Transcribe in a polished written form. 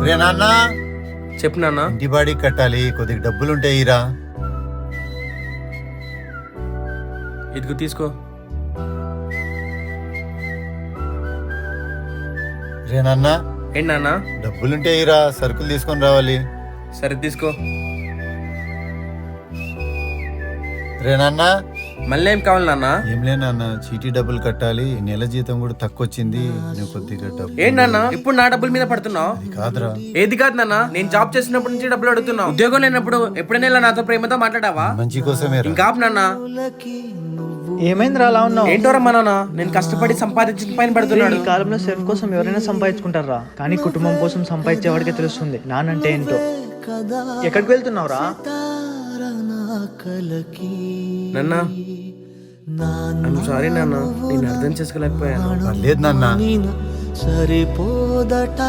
రే నాన్న, చెప్పు నాన్న. ఇంటి బాడీ కట్టాలి, కొద్దిగా డబ్బులుంటే ఇరా. ఇదిగో తీసుకో. రే నాన్న, ఏంటి నాన్న? డబ్బులుంటే ఇరా, సరుకులు తీసుకొని రావాలి. సరే తీసుకో. రే నాన్న, మళ్ళీ ఏం కావాలి నాన్న? ఏం లే నాన్న, చీటీ డబ్బులు కట్టాలి, నెల జీతం కూడా తక్కువ వచ్చింది, నువ్వు కొద్దిగా డబ్బు. ఏంటి నాన్న ఇప్పుడు నా డబ్బుల మీద పడుతున్నావు? అది కాదురా. ఏది కాదు నాన్న, నేను జాబ్ చేసినప్పటి నుంచి డబ్బులు అడుగుతున్నావు. ఉద్యోగం లేనప్పుడు ఎప్పుడైనా ఇలా నాతో ప్రేమతో మాట్లాడావా? మంచి కోసమే రా. ఇంకా ఆపు నాన్న. ఏమైందిరా అలా ఉన్నావు? ఏంటోరా మా నాన్న, నేను కష్టపడి సంపాదించిన పైన పడుతున్నాడు. ఈ కాలంలో సెల్ఫ్ కోసం ఎవరైనా సంపాదించుకుంటారా, కానీ కుటుంబం కోసం సంపాదించేవాడికే తెలుస్తుంది నానంటే ఏంటో. ఎక్కడికి వెళ్తున్నావురా? నాన్న ఐమ్ సారీ నాన్న, నేను అర్థం చేసుకోలేకపోయాను. పర్లేదు నాన్న. సరిపోదట